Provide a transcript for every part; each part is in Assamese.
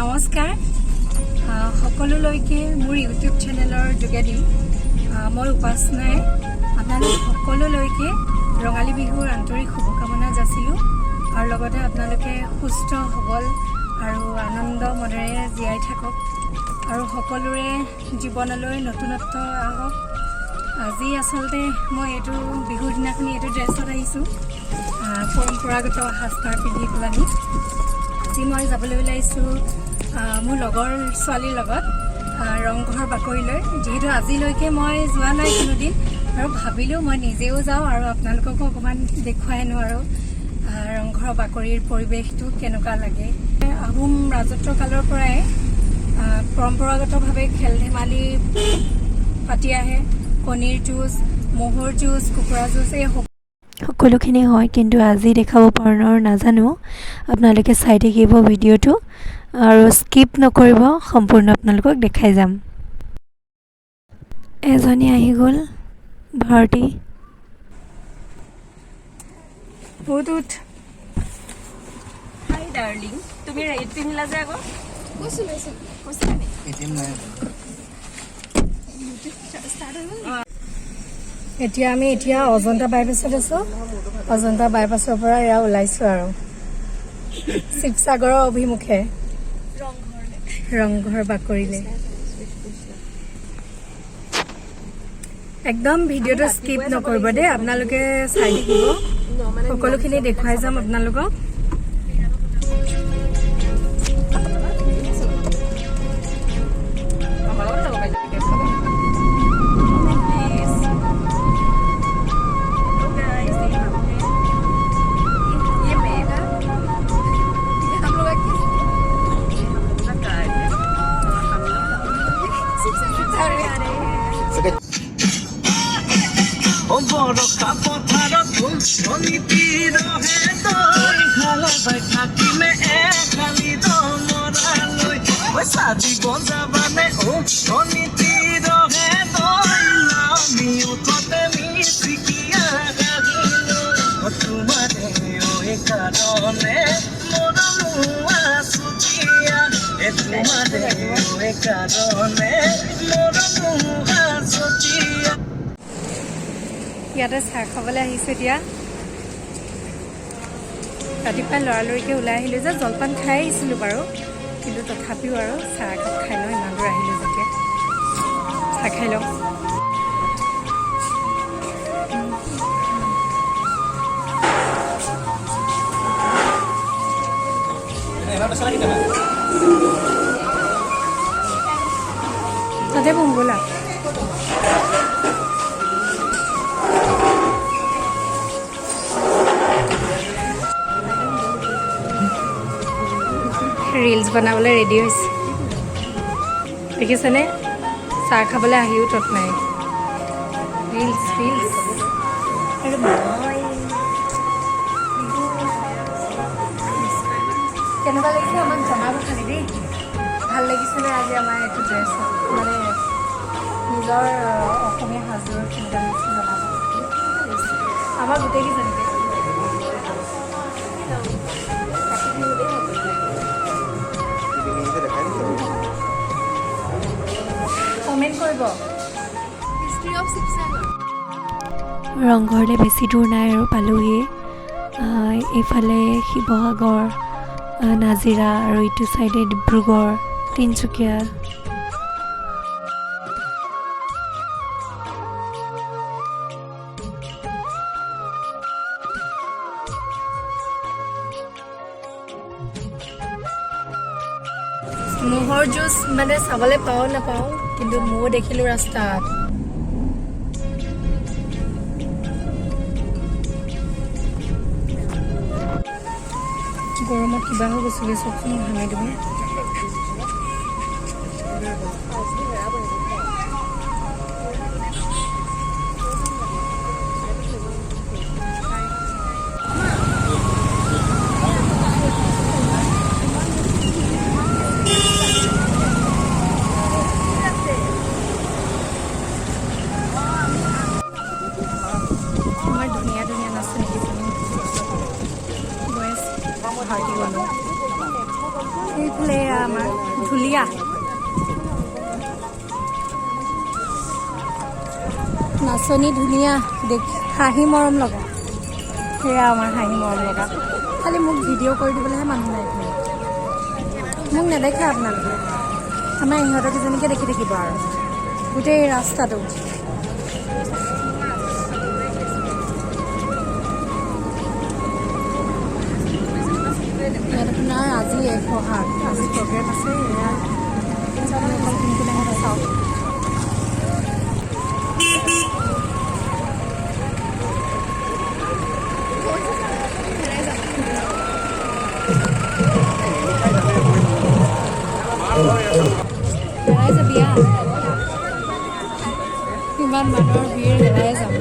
নমস্কাৰ সকলোলৈকে মোৰ ইউটিউব চেনেলৰ যোগেদি মই উপাসনাই আপোনালোক সকলোলৈকে ৰঙালী বিহুৰ আন্তৰিক শুভকামনা যাচিলোঁ আৰু লগতে আপোনালোকে সুস্থ সবল আৰু আনন্দ মনেৰে জীয়াই থাকক আৰু সকলোৰে জীৱনলৈ নতুনত্ব আহক। আজি আচলতে মই এইটো বিহুৰ দিনাখনি এইটো ড্ৰেছত আহিছোঁ, পৰম্পৰাগত সাজপাৰ পিন্ধি পেলানি। আজি মই যাবলৈ ওলাইছোঁ মোৰ লগৰ ছোৱালীৰ লগত ৰংঘৰ বাকৰিলৈ, যিহেতু আজিলৈকে মই যোৱা নাই কোনোদিন আৰু ভাবিলোঁ মই নিজেও যাওঁ আৰু আপোনালোককো অকণমান দেখুৱাই আনো আৰু ৰংঘৰ বাকৰিৰ পৰিৱেশটো কেনেকুৱা লাগে। আহোম ৰাজত্ব কালৰ পৰাই পৰম্পৰাগতভাৱে খেল ধেমালি পাতি আহে, কণীৰ যুঁজ, ম'হৰ যুঁজ, কুকুৰা যুঁজ, এই সকলোখিনি হয়, কিন্তু আজি দেখাব পৰা নাজানো। আপোনালোকে চাই থাকিব ভিডিঅ'টো আৰু স্কিপ নকৰিব, সম্পূৰ্ণ আপোনালোকক দেখাই যাম। এজনী আহি গ'ল ভাৰতী। বহুত হাই ডাৰ্লিং, তুমি ৰেড পিন্ধিলা যে আকৌ এতিয়া আমি অজন্তা বাইপাছত আছোঁ। অজন্তা বাইপাছৰ পৰা এয়া ওলাইছোঁ আৰু শিৱসাগৰৰ অভিমুখে ৰংঘৰ বাকৰিলে। একদম ভিডিঅ'টো স্কিপ নকৰিব দেই, আপোনালোকে চাই থাকিব, সকলোখিনি দেখুৱাই যাম আপোনালোকক। ইয়াতে চাহ খাবলৈ আহিছোঁ। এতিয়া ৰাতিপুৱা লৰালৰিকৈ ওলাই আহিলোঁ যে, জলপান খাই আহিছিলোঁ বাৰু, কিন্তু তথাপিও আৰু চাহ একাপ খাই লওঁ, ইমান দূৰ আহিলোঁ যেতিয়া চাহ খাই লওঁ। তাতে বম ব'লা। ৰিলছ বনাবলৈ ৰেডি হৈছে, দেখিছেনে? চাহ খাবলৈ আহিও তত নাই। ৰিলছ আৰু কেনেকুৱা লাগিছে আমাক জনাব খালি দেই। ভাল লাগিছেনে আজি আমাৰ এইটো ড্ৰেছ, মানে নিজৰ অসমীয়া সাজযোৰ কেনেকুৱা লাগিছে জনাব। আমাৰ গোটেইকেইজনীকে কমেণ্ট কৰিব। ৰংঘৰলৈ বেছি দূৰ নাই আৰু পালোহি। এইফালে শিৱসাগৰ নাজিৰা আৰু ইটো চাইডে ডিব্ৰুগড়, তিনিচুকীয়া। ম'হৰ যুঁজ মানে চাবলৈ পাওঁ নাপাওঁ, কিন্তু ময়ো দেখিলোঁ ৰাস্তাত। গৰমত কিবা হৈ গৈছিলে, চকচোন ভাঙি দিব। এইফালে আমাৰ ঢুলীয়া নাচনী, ধুনীয়া দেখি হাঁহি মৰম লগা। সেয়া আমাৰ হাঁহি মৰম লগা। খালি মোক ভিডিঅ' কৰি দিবলৈহে মানুহ নাই, মোক নেদেখে আপোনালোকে। আমাৰ ইহঁতক কেইজনীকে দেখি থাকিব আৰু গোটেই ৰাস্তাটো। আপোনাৰ আজি 108 আজি প্ৰগ্ৰেম আছে। এয়া সোনকালে চাওক। হেৰাই যাবি, ইমান মানুহৰ ভিৰ, হেৰাই যাম।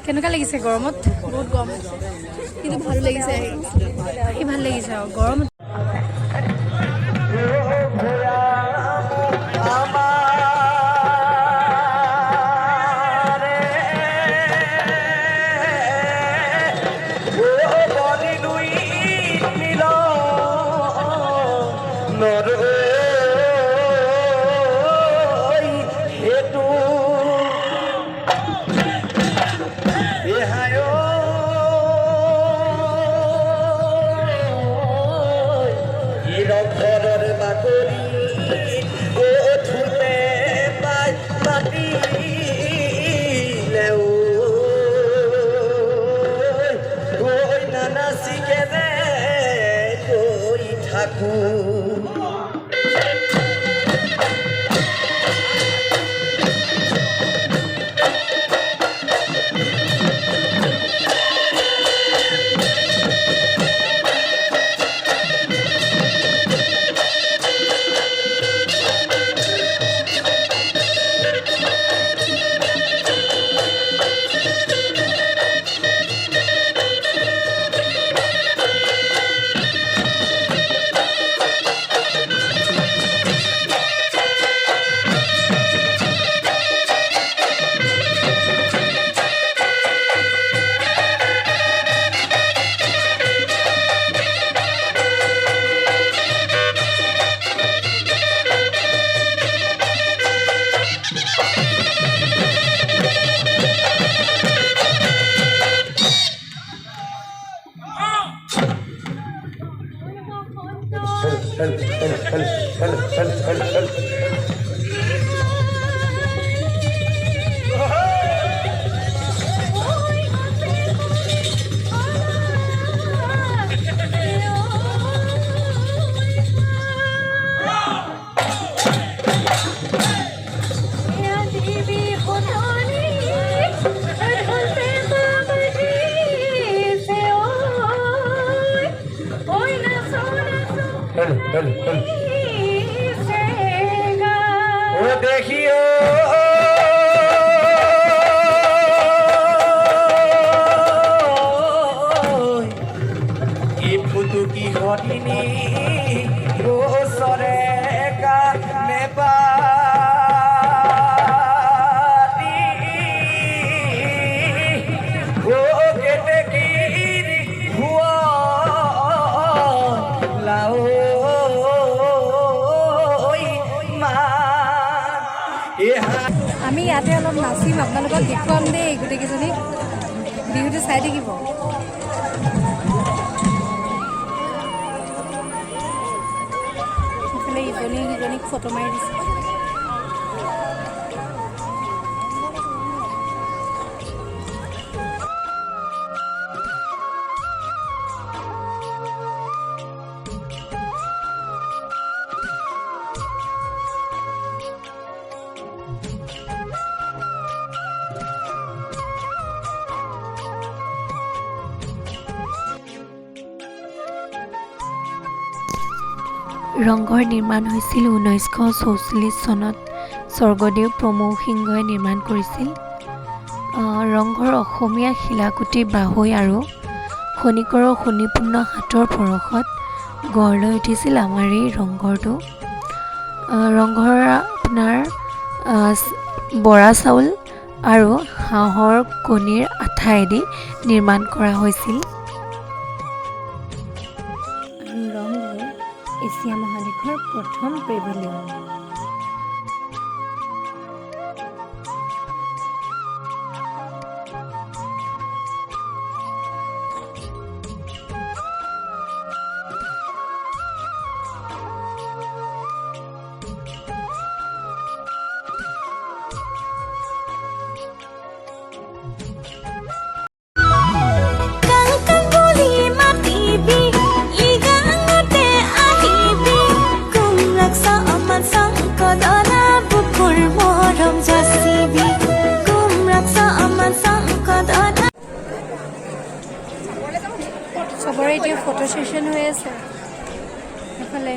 কেনেকুৱা লাগিছে গৰমত? বহুত গৰম কিন্তু ভালো লাগিছে, আহি ভাল লাগিছে আৰু গৰমত। Hello. দেখিও কি ফুটুকি হরিণী ওসরে কানে পাতি ও কেটে কিরি হুয়া লাও আমি ইয়াতে অলপ নাচিম আপোনালোকক দেখুৱাম দেই গোটেইকেইজনী বিহুটো চাই থাকিব এইফালে ইজনী সিজনীক ফটো মাৰি দিছে ৰংঘৰ নিৰ্মাণ হৈছিল 1944 চনত স্বৰ্গদেউ প্ৰমোদ সিংহই নিৰ্মাণ কৰিছিল। ৰংঘৰ অসমীয়া শিলাকুটি বাঢ়ৈ আৰু খনিকৰৰ সুনিপূৰ্ণ হাতৰ পৰশত গঢ় লৈ উঠিছিল আমাৰ এই ৰংঘৰটো। ৰংঘৰ আপোনাৰ বৰা চাউল আৰু হাঁহৰ কণীৰ আঠাইদি নিৰ্মাণ কৰা হৈছিল। ৰংঘৰ এছিয়া মহাদেশৰ প্ৰথম পেভিলিয়ন। চবৰে এতিয়া ফটো সেশন হৈ আছে এফালে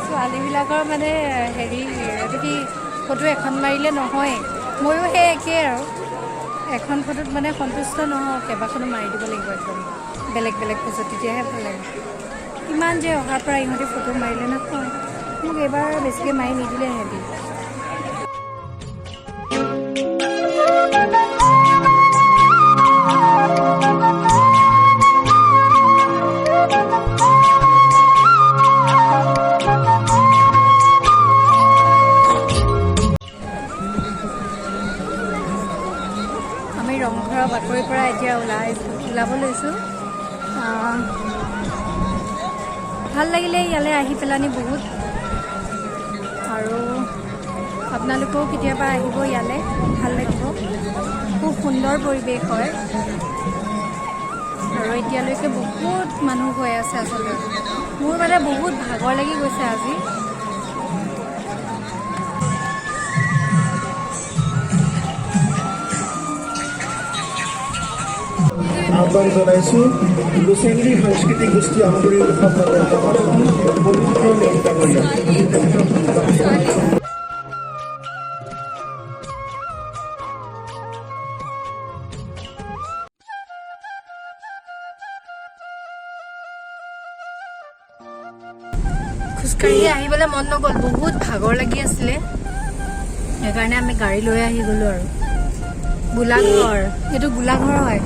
ছোৱালীবিলাকৰ মানে হেৰি এইটো কি ফটো এখন মাৰিলে নহয় ময়ো সেই একেই আৰু এখন ফটোত মানে সন্তুষ্ট নহওঁ কেইবাখনো মাৰি দিব লাগিব একদম বেলেগ বেলেগ ফটো তেতিয়াহে ভাল লাগে কিমান যে অহাৰ পৰা ইহঁতে ফটো মাৰিলে নহয় মোক এবাৰ বেছিকৈ মাৰি নিদিলে হেঁতি আমি ৰংঘৰৰ বাকৰিৰ পৰা এতিয়া ওলাব লৈছোঁ ভাল লাগিলে ইয়ালৈ আহি পেলানি বহুত আৰু আপোনালোকেও কেতিয়াবা আহিব ইয়ালৈ ভাল লাগিব খুব সুন্দৰ পৰিৱেশ হয় আৰু এতিয়ালৈকে বহুত মানুহ হৈ আছে আচলতে মোৰ মানে বহুত ভাগৰ লাগি গৈছে আজি আহ্বান জনাইছোঁ লোচেংগী সাংস্কৃতিক গোষ্ঠী আমগুৰি উৎসৱ খোজকাঢ়ি আহিবলৈ মন নগ'ল বহুত ভাগৰ লাগি আছিলে সেইকাৰণে আমি গাড়ী লৈ আহি গ'লোঁ আৰু গোলাঘৰ এইটো গোলাঘৰ হয়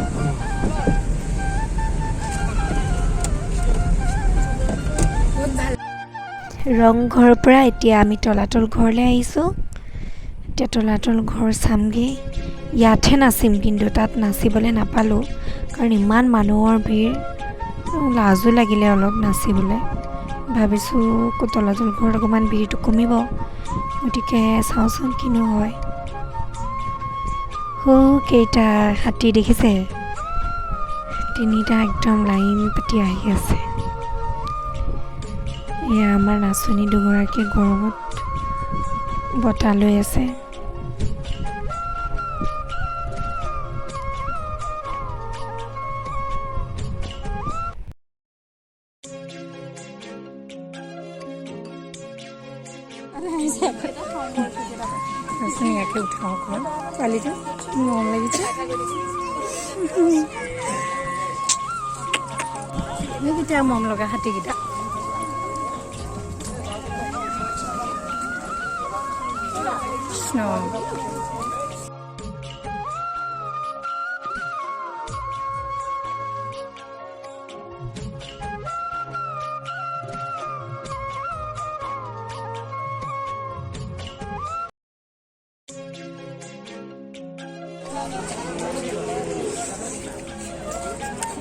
ৰংঘৰৰ পৰা এতিয়া আমি তলাতল ঘৰলৈ আহিছোঁ এতিয়া তলাতল ঘৰ চামগৈ ইয়াতহে নাচিম কিন্তু তাত নাচিবলৈ নাপালোঁ কাৰণ ইমান মানুহৰ ভিৰ লাজো লাগিলে অলপ নাচিবলৈ ভাবিছোঁ তলাতল ঘৰত অকণমান ভিৰটো কমিব গতিকে চাওঁচোন কিনো হয় কেইটা হাতী দেখিছে তিনিটা একদম লাইন পাতি আহি আছে এয়া আমাৰ নাচনী দুগৰাকী গৰমত বঁটা লৈ আছে ধুনীয়াকৈ উঠাওঁ অকণমান পোৱালিটো মৰম লাগিছে এইকেইটা মৰম লগা হাতীকেইটা কৃষ্ণ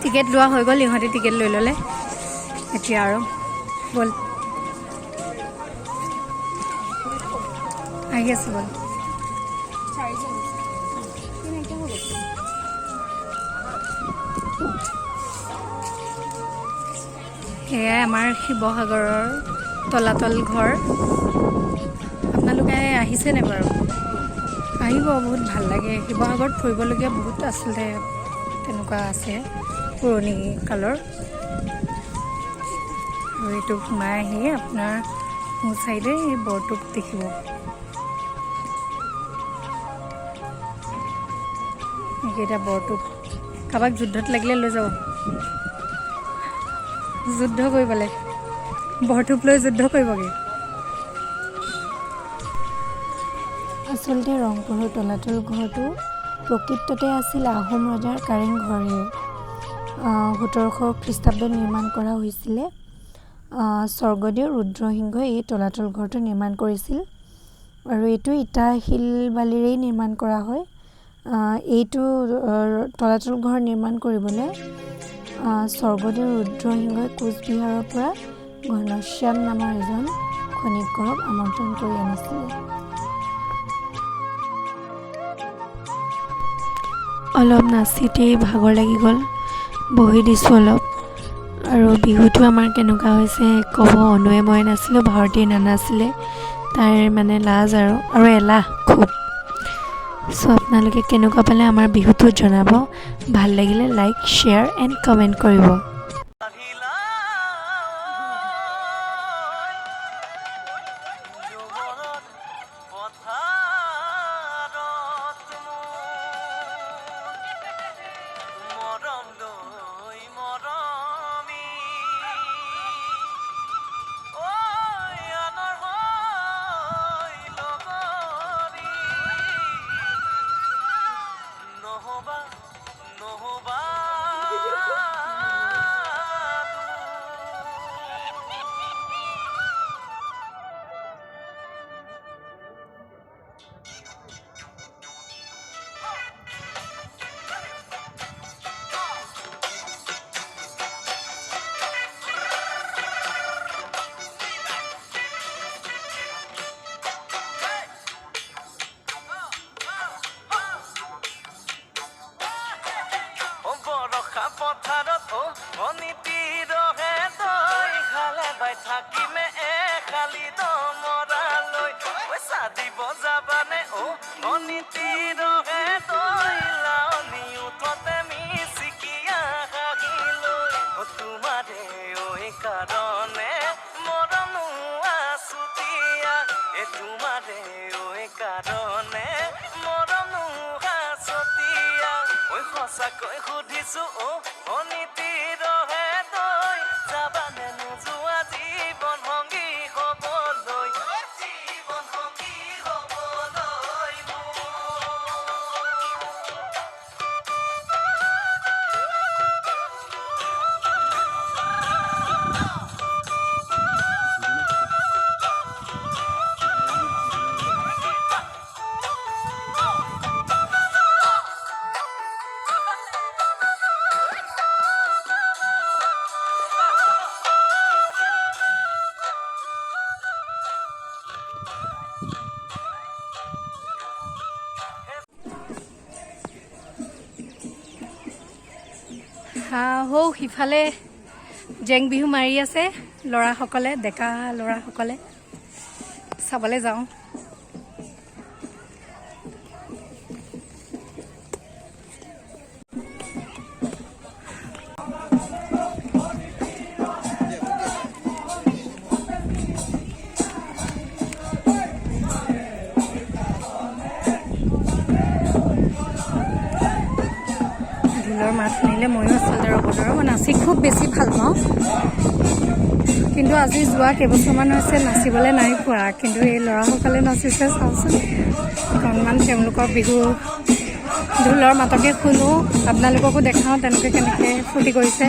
টিকেট লোৱা হৈ গ'ল ইহঁতে টিকেট লৈ ল'লে এতিয়া আৰু ব'ল আহি আছোঁ ব'ল সেয়াই আমাৰ শিৱসাগৰৰ তলাতল ঘৰ আপোনালোকে আহিছেনে বাৰু আহিব বহুত ভাল লাগে শিৱসাগৰত ফুৰিবলগীয়া বহুত আচলতে তেনেকুৱা আছে পুৰণি কালৰ আৰু এইটো সোমাই আহি আপোনাৰ মোৰ চাইডে এই বৰটোপ দেখিব এইকেইটা বৰটোপ কাৰোবাক যুদ্ধত লাগিলে লৈ যাব যুদ্ধ কৰিবলৈ বৰটোপ লৈ যুদ্ধ কৰিবগৈ আচলতে ৰংপুৰৰ তলাতল ঘৰটো প্ৰকৃততে আছিল আহোম ৰজাৰ কাৰেং ঘৰে 1700 খ্ৰীষ্টাব্দত নিৰ্মাণ কৰা হৈছিলে স্বৰ্গদেউ ৰুদ্ৰসিংহই এই তলাতল ঘৰটো নিৰ্মাণ কৰিছিল আৰু এইটো ইটা শিল বালিৰেই নিৰ্মাণ কৰা হয় এইটো তলাতল ঘৰ নিৰ্মাণ কৰিবলৈ স্বৰ্গদেউ ৰুদ্ৰসিংহই কোচবিহাৰৰ পৰা ঘনশ্যাম নামৰ এজন খনিকৰক আমন্ত্ৰণ কৰি আনিছিলে অলপ নাচিতেই ভাগৰ লাগি গ'ল বহি দিছোঁ অলপ আৰু বিহুটো আমাৰ কেনেকুৱা হৈছে ক'ব অনুৱে মই নাছিলোঁ ভাৰতীয়ে নানাছিলে তাৰ মানে লাজ আৰু এলাহ খুব চ' আপোনালোকে কেনেকুৱা পালে আমাৰ বিহুটো জনাব ভাল লাগিলে লাইক শ্বেয়াৰ এণ্ড কমেণ্ট কৰিব পথাৰত অনীতি ৰহে তই খালে বাই থাকিমে খালি দমৰালৈ পইচা দিব যাবানে অনীতি ৰহে তই লাৱনি উঠতে মিচিকিয়া হাঁহিলৈ তোমাৰে ঐ কাৰণে মৰমো আছুতীয়া তোমাৰে ঐ কাৰণে মৰমো আছতীয়া ঐ সঁচাকৈ সুধিছো অনীতি ৰহে তই যাবানে নোযোৱা জীৱন সংগী হ'বলৈ জীৱন সংগী হ'বলৈ হৌ সিফালে জেং বিহু মাৰি আছে ল'ৰাসকলে ডেকা ল'ৰাসকলে চাবলৈ যাওঁ মাত শুনিলে ময়ো আচলতে ৰ'বত আৰু মই নাচি খুব বেছি ভাল পাওঁ কিন্তু আজি যোৱা কেইবছৰমান হৈছে নাচিবলৈ নাই পোৱা কিন্তু এই ল'ৰাসকলে নাচিছে চাওঁচোন অকণমান তেওঁলোকৰ বিহু ঢোলৰ মাতকে শুনো আপোনালোককো দেখাওঁ তেওঁলোকে কেনেকৈ ফূৰ্তি কৰিছে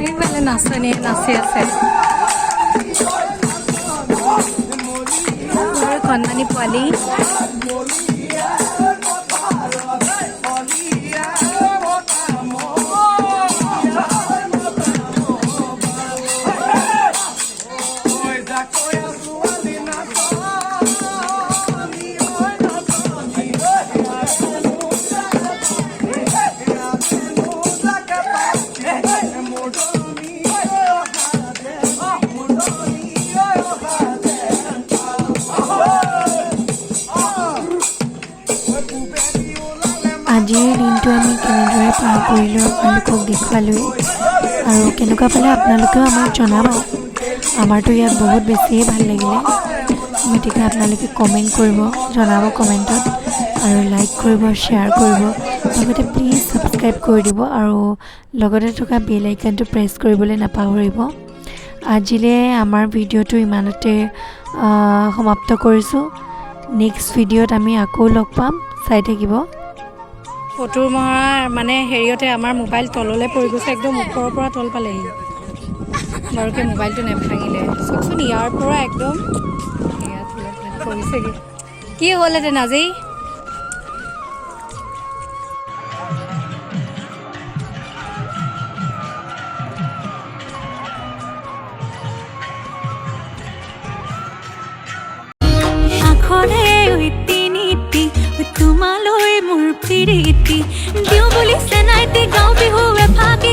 এইফালে নাচনীয়ে নাচি আছে কণমানি পোৱালি আজিৰ দিনটো আমি কেনেদৰে পাৰ কৰিলোঁ আপোনালোকক দেখুৱালোঁ আৰু কেনেকুৱা পালে আপোনালোকেও আমাক জনাব আমাৰতো ইয়াত বহুত বেছিয়ে ভাল লাগিলে গতিকে আপোনালোকে কমেণ্ট কৰিব জনাব কমেণ্টত আৰু লাইক কৰিব শ্বেয়াৰ কৰিব লগতে প্লিজ ছাবস্ক্ৰাইব কৰি দিব আৰু লগতে থকা বেল আইকনটো প্ৰেছ কৰিবলৈ নাপাহৰিব আজিলৈ আমাৰ ভিডিঅ'টো ইমানতে সমাপ্ত কৰিছোঁ নেক্সট ভিডিঅ'ত আমি আকৌ লগ পাম চাই থাকিব ফটো মৰাৰ মানে হেৰিয়তে আমাৰ মোবাইল তললৈ পৰি গৈছে একদম ওপৰৰ পৰা তল পালেহি বাৰুকে মোবাইলটো নেভাঙিলে চাওকচোন ইয়াৰ পৰা একদম ইয়াত পৰিছেগৈ কি হ'লহেঁতেন আজি তোমালৈ মোৰ প্ৰীতি দিওঁ বুলি চেনাইতি গাঁও বিহু এফাকি